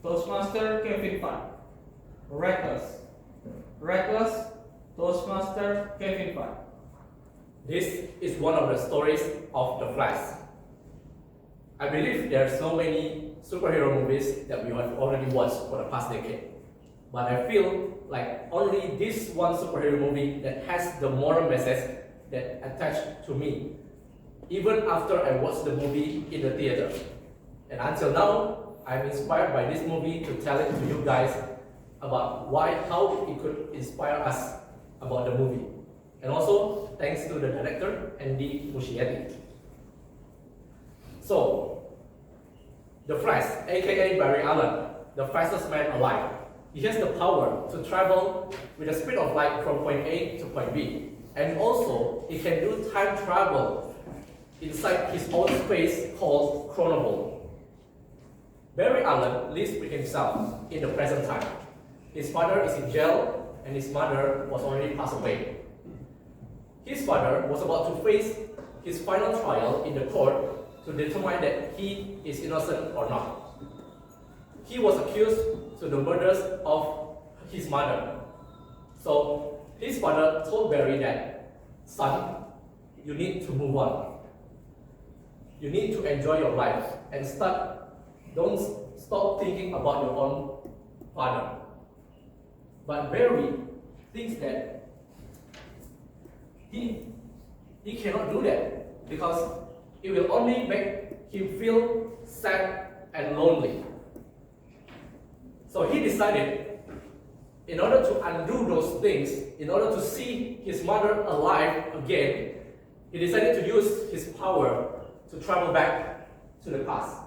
Toastmaster Kevin Fan. Reckless. Reckless, Toastmaster Kevin Fan. This is one of the stories of the Flash. I believe there are so many superhero movies that we have already watched for the past decade. But I feel like only this one superhero movie that has the moral message that attached to me, even after I watched the movie in the theater. And until now, I'm inspired by this movie to tell it to you guys about how it could inspire us about the movie. And also, thanks to the director, Andy Muschietti. So, the Flash, aka Barry Allen, the fastest man alive. He has the power to travel with the speed of light from point A to point B. And also, he can do time travel inside his own space called Chronoball. Barry Allen lives with himself in the present time. His father is in jail and his mother was already passed away. His father was about to face his final trial in the court to determine that he is innocent or not. He was accused to the murders of his mother. So his father told Barry that, son, you need to move on. You need to enjoy your life and don't stop thinking about your own father. But Barry thinks that he cannot do that because it will only make him feel sad and lonely. So he decided, in order to undo those things, in order to see his mother alive again, he decided to use his power to travel back to the past.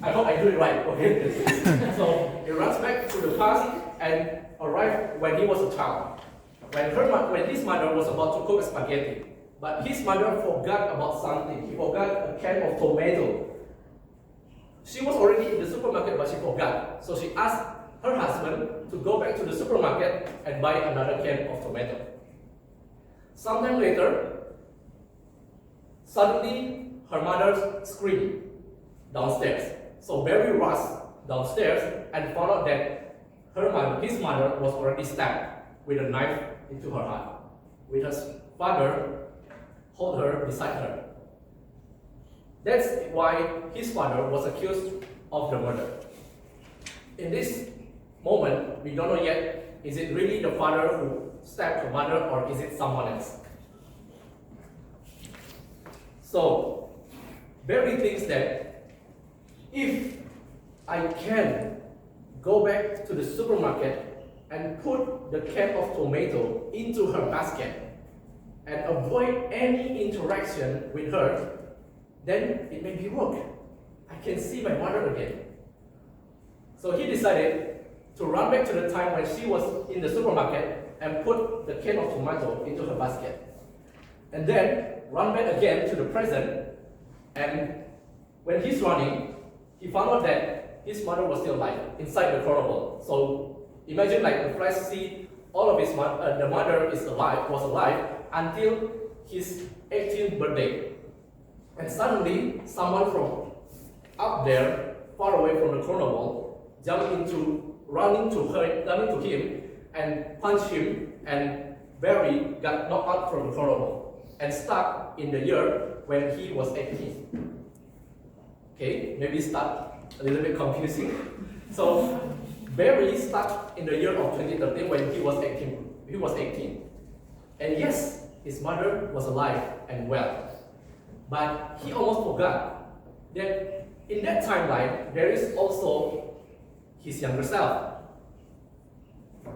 I hope I do it right, okay? So he runs back to the past and arrived when he was a child. When his mother was about to cook spaghetti, but his mother forgot about something. He forgot a can of tomato. She was already in the supermarket, but she forgot. So she asked her husband to go back to the supermarket and buy another can of tomato. Sometime later, suddenly her mother screamed downstairs. So Barry rushed downstairs and found out that his mother was already stabbed with a knife into her heart, with her father hold her beside her. That's why his father was accused of the murder. In this moment, we don't know yet, is it really the father who stabbed her mother or is it someone else? So, Barry thinks that if I can go back to the supermarket and put the can of tomato into her basket and avoid any interaction with her, then it may be work. I can see my mother again. So he decided to run back to the time when she was in the supermarket and put the can of tomato into her basket. And then run back again to the present, and when he's running, he found out that his mother was still alive inside the Chronoball. So imagine like the Flash see all of the mother was alive until his 18th birthday. And suddenly, someone from up there, far away from the Chronoball, running to him and punched him, and Barry got knocked out from the Chronoball and stuck in the year when he was 18. Okay, maybe start a little bit confusing. So Barry stuck in the year of 2013 when he was 18. He was 18. And yes, his mother was alive and well. But he almost forgot that in that timeline, there is also his younger self.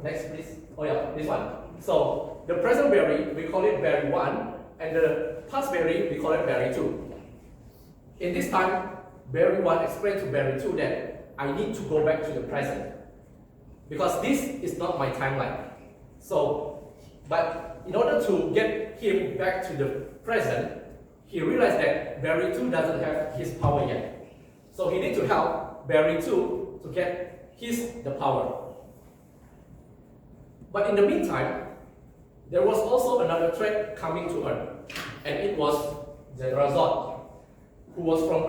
Next, please. Oh yeah, this one. So the present Barry, we call it Barry 1, and the past Barry, we call it Barry 2. In this time, Barry 1 explained to Barry 2 that I need to go back to the present because this is not my timeline. So, but in order to get him back to the present, he realized that Barry 2 doesn't have his power yet. So he needs to help Barry 2 to get the power. But in the meantime, there was also another threat coming to her, and it was General Zod, who was from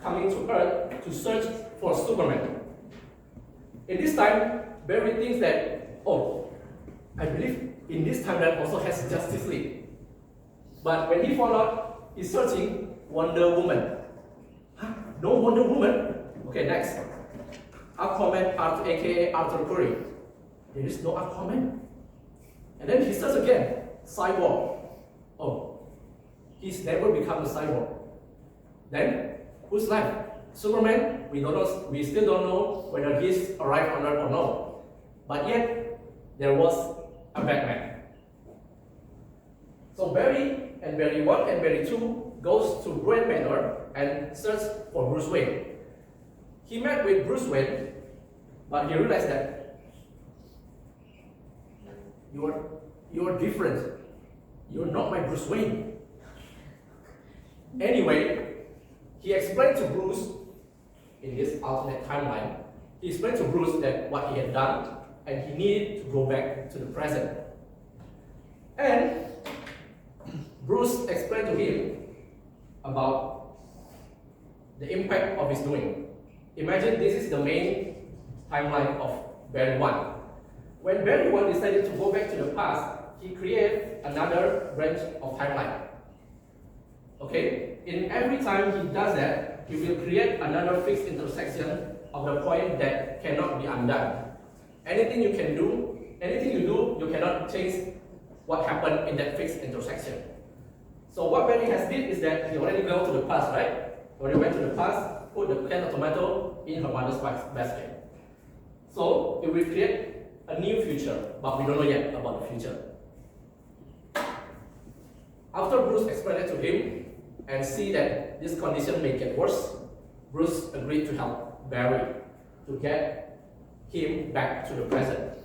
coming to Earth to search for Superman. In this time, Barry thinks that, oh, I believe in this timeline also has Justice League. But when he found out, he's searching Wonder Woman. Huh? No Wonder Woman? Okay, next. Aquaman, aka Arthur Curry. There is no Aquaman. And then he searches again, Cyborg. Oh, he's never become a cyborg. Then, who's left? Superman, we still don't know whether he's arrived on Earth or not. But yet, there was a Batman. So Barry and Barry 1 and Barry 2 goes to Wayne Manor and search for Bruce Wayne. He met with Bruce Wayne, but he realized that you're different. You're not my Bruce Wayne. Anyway, he explained to Bruce, in his alternate timeline, he explained to Bruce that what he had done and he needed to go back to the present. And Bruce explained to him about the impact of his doing. Imagine this is the main timeline of Barry 1. When Barry 1 decided to go back to the past, he created another branch of timeline. Okay? In every time he does that, he will create another fixed intersection of the point that cannot be undone. Anything you do, you cannot change what happened in that fixed intersection. So what Barry has did is that he already go to the past, right? When he went to the past, put the can of tomato in her mother's basket. So it will create a new future, but we don't know yet about the future. After Bruce explained it to him and see that this condition may get worse, Bruce agreed to help Barry to get him back to the present.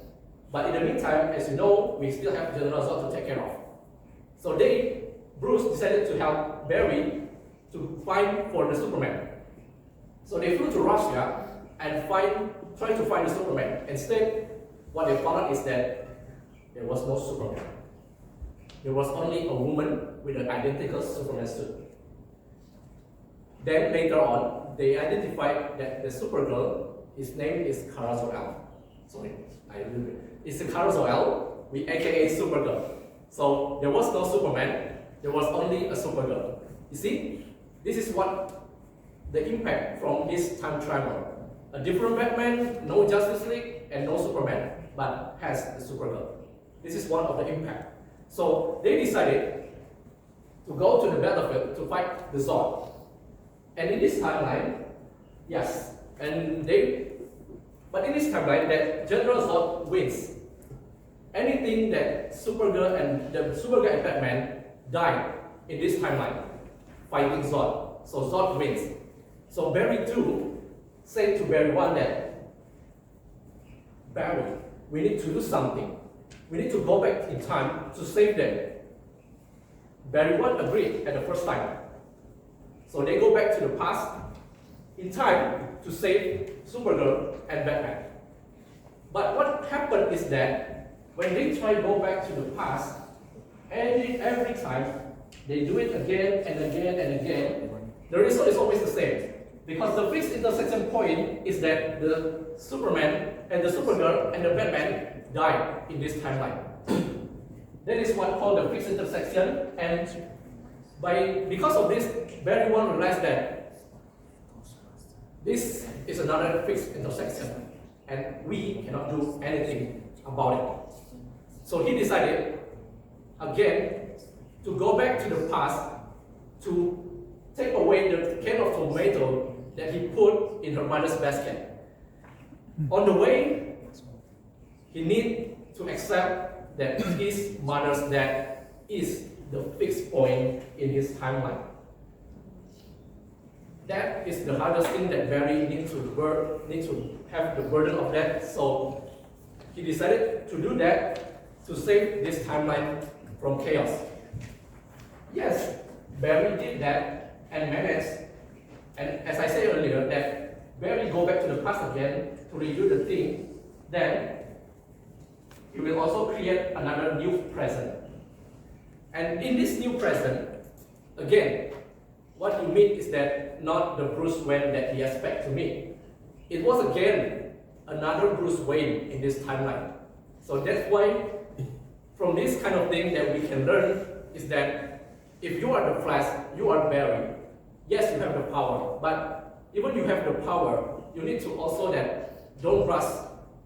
But in the meantime, as you know, we still have General Zod to take care of. So Bruce decided to help Barry to find for the Superman. So they flew to Russia and try to find the Superman. Instead, what they found out is that there was no Superman. There was only a woman with an identical Superman suit. Then later on, they identified that the Supergirl, his name is Kara Zor-El. Sorry, it's Kara Zor-El, aka Supergirl. So there was no Superman, there was only a Supergirl. You see, this is what the impact from this time travel. A different Batman, no Justice League, and no Superman, but has the Supergirl. This is one of the impact. So they decided to go to the battlefield to fight the Zod. And in this timeline, yes, but in this timeline, that General Zod wins. Anything that Supergirl and Batman died in this timeline, fighting Zod. So Zod wins. So Barry 2 said to Barry 1 that, Barry, we need to do something. We need to go back in time to save them. Barry 1 agreed at the first time. So they go back to the past in time to save Supergirl and Batman. But what happened is that when they try to go back to the past, every time they do it again and again and again, the result is always the same. Because the fixed intersection point is that the Superman and the Supergirl and the Batman died in this timeline. That is what called the fixed intersection, and because of this, Barry 1 realized that this is another fixed intersection and we cannot do anything about it. So he decided again to go back to the past to take away the can of tomato that he put in her mother's basket. On the way, he needs to accept that his mother's death is the fixed point in his timeline. That is the hardest thing that Barry needs to have the burden of that. So he decided to do that to save this timeline from chaos. Yes, Barry did that and managed. And as I said earlier, that Barry go back to the past again to redo the thing. Then he will also create another new present. And in this new present, again, what you meet is that not the Bruce Wayne that he expected to meet. It was again another Bruce Wayne in this timeline. So that's why from this kind of thing that we can learn is that if you are the Flash, you are Barry. Yes, you have the power, but even you have the power, you need to also that don't rush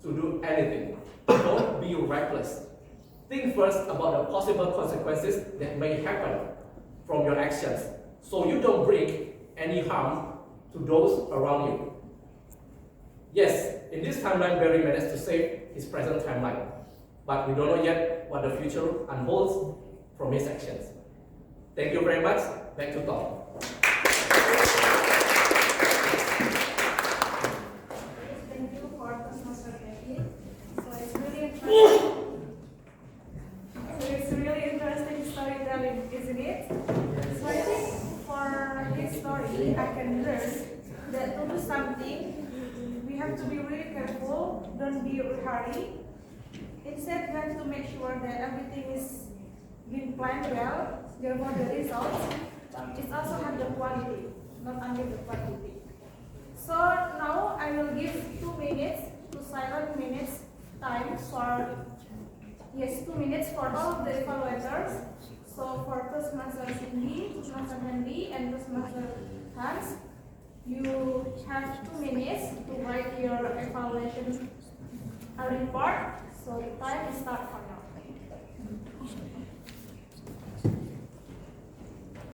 to do anything. Don't be reckless. Think first about the possible consequences that may happen from your actions, so you don't bring any harm to those around you. Yes, in this timeline, Barry managed to save his present timeline, but we don't know yet what the future unfolds from his actions. Thank you very much. Back to Tom. Thank you for Toastmaster Kevin. It's really interesting storytelling, isn't it? So I think for his story, I can learn that to do something, we have to be really careful, don't be hurry. Instead, we have to make sure that everything is being planned well. Therefore, the results, it also have the quality, not only the quantity. So now I will give 2 minutes, 2 silent minutes time for, 2 minutes for all of the evaluators. So for Toastmaster Cindy, Toastmaster Handy, and Toastmaster Hans, you have 2 minutes to write your evaluation report. So the time is start for now.